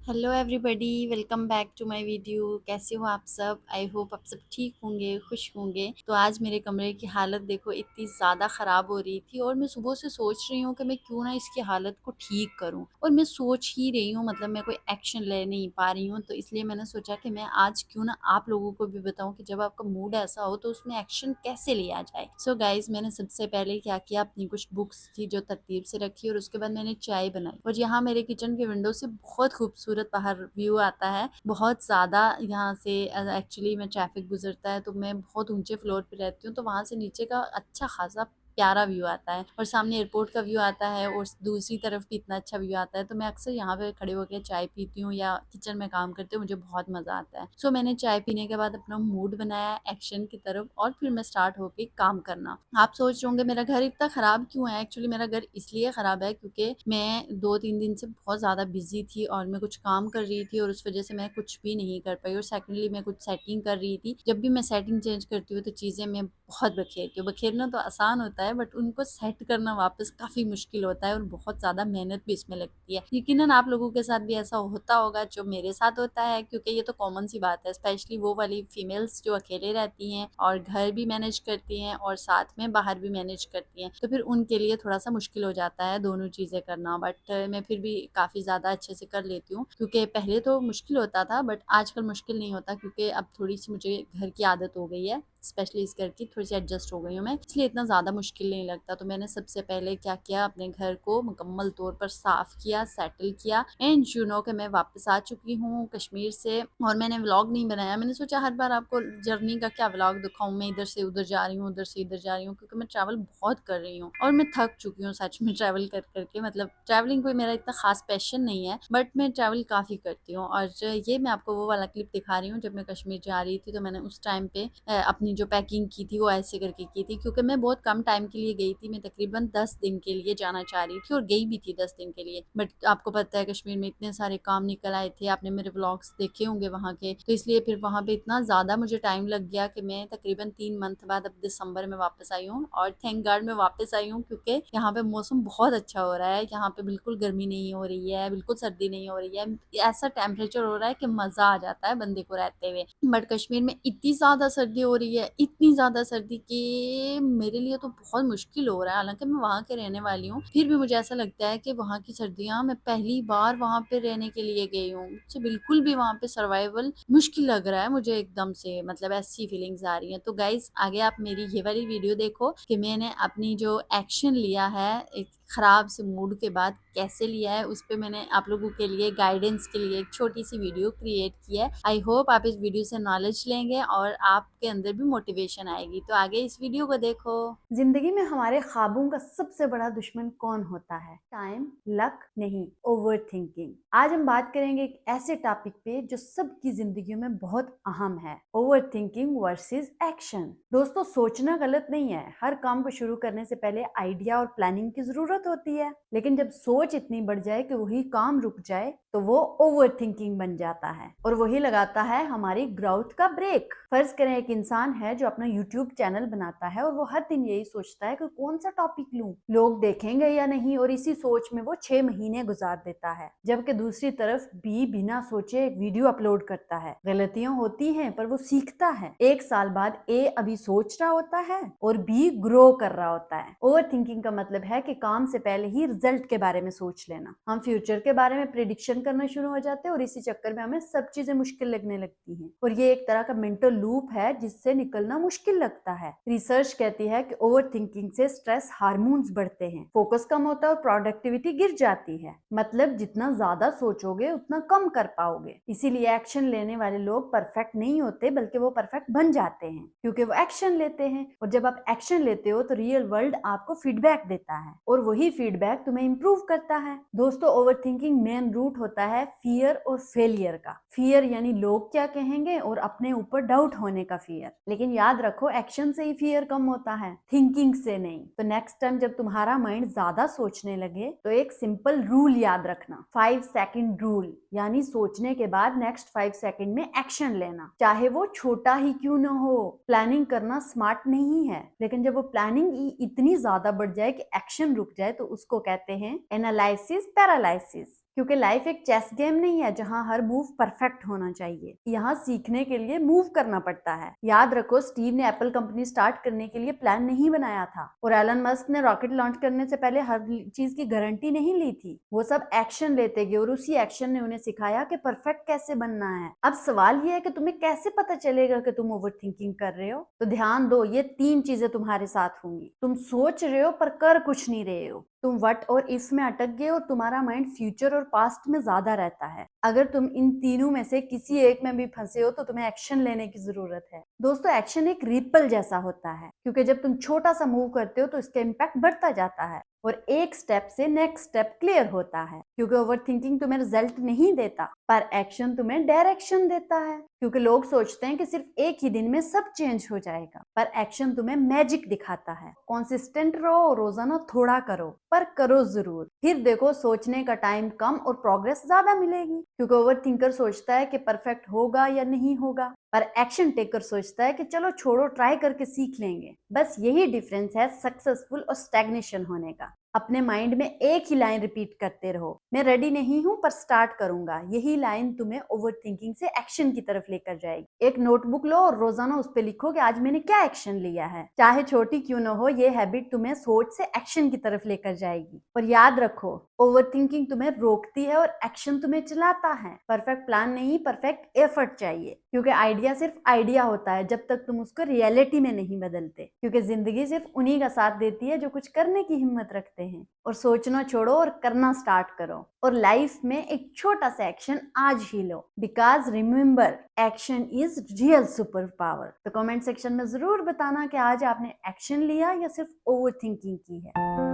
Hello everybody, welcome back to my video. कैसे हो आप सब? आई होप आप सब ठीक होंगे, खुश होंगे। तो आज मेरे कमरे की हालत देखो, इतनी ज़्यादा ख़राब हो रही थी और मैं सुबह से सोच रही हूँ कि मैं क्यों ना इसकी हालत को ठीक करूँ। और मैं सोच ही रही हूँ, मतलब मैं कोई एक्शन ले नहीं पा रही हूँ। तो इसलिए मैंने सोचा कि मैं आज क्यों ना आप लोगों को भी बताऊँ कि जब आपका मूड ऐसा हो तो उसमें एक्शन कैसे लिया जाए। सो गाइज, मैंने सबसे पहले क्या किया, अपनी कुछ बुक्स थी जो तरतीब से रखी और उसके बाद मैंने चाय बनाई। और यहाँ मेरे किचन के विंडो से बहुत खूबसूरत बाहर व्यू आता है, बहुत ज़्यादा। यहाँ से एक्चुअली में ट्रैफिक गुजरता है, तो मैं बहुत ऊंचे फ्लोर पे रहती हूँ, तो वहाँ से नीचे का अच्छा खासा प्यारा व्यू आता है और सामने एयरपोर्ट का व्यू आता है और दूसरी तरफ भी इतना अच्छा व्यू आता है। तो मैं अक्सर यहाँ पे खड़े होकर चाय पीती हूँ या किचन में काम करती हूँ, मुझे बहुत मज़ा आता है। सो मैंने चाय पीने के बाद अपना मूड बनाया एक्शन की तरफ और फिर मैं स्टार्ट होके काम करना। आप सोच रहे होंगे मेरा घर इतना ख़राब क्यों है? एक्चुअली मेरा घर इसलिए ख़राब है क्योंकि मैं 2-3 दिन से बहुत ज़्यादा बिज़ी थी और मैं कुछ काम कर रही थी और उस वज़ह से मैं कुछ भी नहीं कर पाई। और सेकंडली मैं कुछ सेटिंग कर रही थी। जब भी मैं सेटिंग चेंज करती हूँ तो चीज़ें मैं बहुत बखेरती हूँ। बखेरना तो आसान होता है, बट उनको सेट करना वापस काफ़ी मुश्किल होता है और बहुत ज़्यादा मेहनत भी इसमें लगती है। यकीनन आप लोगों के साथ भी ऐसा होता होगा जो मेरे साथ होता है, क्योंकि ये तो कॉमन सी बात है, स्पेशली वो वाली फीमेल्स जो अकेले रहती हैं और घर भी मैनेज करती हैं और साथ में बाहर भी मैनेज करती हैं। तो फिर उनके लिए थोड़ा सा मुश्किल हो जाता है दोनों चीज़ें करना, बट मैं फिर भी काफ़ी ज़्यादा अच्छे से कर लेती हूँ। क्योंकि पहले तो मुश्किल होता था, बट आजकल मुश्किल नहीं होता, क्योंकि अब थोड़ी सी मुझे घर की आदत हो गई है, स्पेशली इस घर की थोड़ी सी एडजस्ट हो गई हूँ मैं, इसलिए इतना ज़्यादा मुश्किल नहीं लगता। तो मैंने सबसे पहले क्या किया, अपने घर को मुकम्मल तौर पर साफ़ किया, सेटल किया एंड यू नो कि मैं वापस आ चुकी हूँ कश्मीर से। और मैंने व्लॉग नहीं बनाया, मैंने सोचा हर बार आपको जर्नी का क्या व्लॉग दिखाऊँ, मैं इधर से उधर जा रही हूँ, उधर से इधर जा रही हूँ, क्योंकि मैं ट्रैवल बहुत कर रही हूँ और मैं थक चुकी हूँ सच में ट्रैवल कर करके। मतलब ट्रैवलिंग कोई मेरा इतना खास पैशन नहीं है, बट मैं ट्रैवल काफ़ी करती हूँ। और ये मैं आपको वो वाला क्लिप दिखा रही हूँ जब मैं कश्मीर जा रही थी, तो मैंने उस टाइम पे अपनी जो पैकिंग की थी वो ऐसे करके की थी, क्योंकि मैं बहुत कम टाइम के लिए गई थी। मैं तकरीबन 10 दिन के लिए जाना चाह रही थी और गई भी थी 10 दिन के लिए, बट आपको पता है कश्मीर में इतने सारे काम निकल आए थे, आपने मेरे व्लॉग्स देखे होंगे वहाँ के, तो इसलिए फिर वहाँ पे इतना ज़्यादा मुझे टाइम लग गया कि मैं तकरीबन 3 मंथ बाद अब दिसंबर में वापस आई हूँ। और थैंक गॉड मैं वापस आई हूँ, क्योंकि यहाँ पे मौसम बहुत अच्छा हो रहा है। यहाँ पे बिल्कुल गर्मी नहीं हो रही है, बिल्कुल सर्दी नहीं हो रही है, ऐसा टेम्परेचर हो रहा है कि मज़ा आ जाता है बंदे को रहते हुए। बट कश्मीर में इतनी ज़्यादा सर्दी हो रही है, इतनी ज़्यादा सर्दी कि मेरे लिए तो बहुत मुश्किल हो रहा है। हालांकि मैं वहाँ के रहने वाली हूँ, फिर भी मुझे ऐसा लगता है कि वहाँ की सर्दियाँ, मैं पहली बार वहाँ पे रहने के लिए गई हूँ, मुझे बिल्कुल भी वहाँ पे सर्वाइवल मुश्किल लग रहा है मुझे एकदम से, मतलब ऐसी फीलिंग्स आ रही हैं। तो गाइज, आगे आप मेरी ये वाली वीडियो देखो कि मैंने अपनी जो एक्शन लिया है एक ख़राब से मूड के बाद कैसे लिया है, उस पे मैंने आप लोगों के लिए गाइडेंस के लिए एक छोटी सी वीडियो क्रिएट की है। आई होप आप इस वीडियो से नॉलेज लेंगे और आपके अंदर भी मोटिवेशन आएगी। तो आगे इस वीडियो को देखो। जिंदगी में हमारे ख्वाबों का सबसे बड़ा दुश्मन कौन होता है? टाइम, लक नहीं, ओवर थिंकिंग। आज हम बात करेंगे एक ऐसे टॉपिक पे जो सबकी जिंदगियों में बहुत अहम है, ओवर थिंकिंग वर्सेस एक्शन। दोस्तों, सोचना गलत नहीं है, हर काम को शुरू करने से पहले आइडिया और प्लानिंग की जरूरत होती है, लेकिन जब सोच इतनी बढ़ जाए कि वही काम रुक जाए तो वो ओवर थिंकिंग बन जाता है और वही लगाता है हमारी ग्रोथ का ब्रेक। फर्ज करें एक इंसान है जो अपना यूट्यूब चैनल बनाता है और वो हर दिन यही सोचता है कि कौन सा टॉपिक लूं, लोग देखेंगे या नहीं, और इसी सोच में वो 6 महीने गुजार देता है। जबकि दूसरी तरफ बी बिना सोचे एक वीडियो अपलोड करता है। गलतियां होती हैं पर वो सीखता है। 1 साल बाद ए अभी सोच रहा होता है और बी ग्रो कर रहा होता है। ओवर थिंकिंग का मतलब है कि काम से पहले ही रिजल्ट के बारे में सोच लेना। हम फ्यूचर के बारे में प्रिडिक्शन करना शुरू हो जाते हैं और इसी चक्कर में हमें सब चीजें मुश्किल लगने लगती हैं और ये एक तरह का मेंटल लूप है जिससे निकलना मुश्किल लगता है। रिसर्च कहती है कि ओवर थिंकिंग से स्ट्रेस हार्मोन्स बढ़ते हैं, फोकस कम होता है और प्रोडक्टिविटी गिर जाती है। मतलब जितना ज्यादा सोचोगे उतना कम कर पाओगे। इसीलिए एक्शन लेने वाले लोग परफेक्ट नहीं होते, बल्कि वो परफेक्ट बन जाते हैं क्योंकि वो एक्शन लेते हैं। और जब आप एक्शन लेते हो तो रियल वर्ल्ड आपको फीडबैक देता है और वही फीडबैक तुम्हें इंप्रूव करता है। दोस्तों, ओवर थिंकिंग मेन रूट होता है फियर और फेलियर का। फियर यानी लोग क्या कहेंगे और अपने ऊपर डाउट होने का फियर। लेकिन याद रखो, एक्शन से ही फियर कम होता है, थिंकिंग से नहीं। तो नेक्स्ट टाइम जब तुम्हारा माइंड ज्यादा सोचने लगे तो एक सिंपल रूल याद रखना, 5 सेकंड रूल, यानी सोचने के बाद नेक्स्ट 5 सेकंड में एक्शन लेना, चाहे वो छोटा ही क्यों न हो। प्लानिंग करना स्मार्ट नहीं है, लेकिन जब वो प्लानिंग इतनी ज्यादा बढ़ जाए कि एक्शन रुक जाए तो उसको कहते हैं एनालिसिस पैरालिसिस। क्योंकि लाइफ एक चेस गेम नहीं है जहां हर मूव परफेक्ट होना चाहिए। यहाँ सीखने के लिए मूव करना पड़ता है। याद रखो, स्टीव ने एप्पल कंपनी स्टार्ट करने के लिए प्लान नहीं बनाया था और एलन मस्क ने रॉकेट लॉन्च करने से पहले हर चीज की गारंटी नहीं ली थी। वो सब एक्शन लेते गए और उसी एक्शन ने उन्हें सिखाया कि परफेक्ट कैसे बनना है। अब सवाल ये है कि तुम्हें कैसे पता चलेगा कि तुम ओवर थिंकिंग कर रहे हो। तो ध्यान दो, ये 3 चीजें तुम्हारे साथ होंगी। तुम सोच रहे हो पर कर कुछ नहीं रहे हो। तुम व्हाट और इफ में अटक गए और तुम्हारा माइंड फ्यूचर और पास्ट में ज्यादा रहता है। अगर तुम इन तीनों में से किसी एक में भी फंसे हो तो तुम्हें एक्शन लेने की जरूरत है। दोस्तों, एक्शन एक रिपल जैसा होता है, क्योंकि जब तुम छोटा सा मूव करते हो तो इसका इम्पैक्ट बढ़ता जाता है और एक स्टेप से नेक्स्ट स्टेप क्लियर होता है। क्योंकि ओवर थिंकिंग तुम्हें रिजल्ट नहीं देता, पर एक्शन तुम्हें डायरेक्शन देता है। क्योंकि लोग सोचते हैं कि सिर्फ एक ही दिन में सब चेंज हो जाएगा, पर एक्शन तुम्हें मैजिक दिखाता है। कॉन्सिस्टेंट रहो, रोजाना थोड़ा करो, पर करो जरूर। फिर देखो, सोचने का टाइम कम और प्रोग्रेस ज्यादा मिलेगी। क्योंकि ओवर थिंकर सोचता है कि परफेक्ट होगा या नहीं होगा, पर एक्शन टेकर सोचता है कि चलो छोड़ो, ट्राई करके सीख लेंगे। बस यही डिफरेंस है सक्सेसफुल और स्टैग्नेशन होने का। अपने माइंड में एक ही लाइन रिपीट करते रहो, मैं रेडी नहीं हूं पर स्टार्ट करूंगा। यही लाइन तुम्हें ओवर थिंकिंग से एक्शन की तरफ लेकर जाएगी। एक नोटबुक लो और रोजाना उस पर लिखो कि आज मैंने क्या एक्शन लिया है। चाहे छोटी क्यों न हो, ये हैबिट तुम्हें सोच से एक्शन की तरफ लेकर जाएगी। और याद रखो, ओवर थिंकिंग तुम्हें रोकती है और एक्शन तुम्हें चलाता है। परफेक्ट प्लान नहीं, परफेक्ट एफर्ट चाहिए। क्योंकि आइडिया सिर्फ आइडिया होता है जब तक तुम उसको रियलिटी में नहीं बदलते। क्योंकि जिंदगी सिर्फ उन्हीं का साथ देती है जो कुछ करने की हिम्मत रखते हैं। और सोचना छोड़ो और करना स्टार्ट करो। और लाइफ में एक छोटा सा एक्शन आज ही लो, because remember, action is real super power. तो कमेंट सेक्शन में जरूर बताना कि आज आपने एक्शन लिया या सिर्फ ओवर थिंकिंग की है।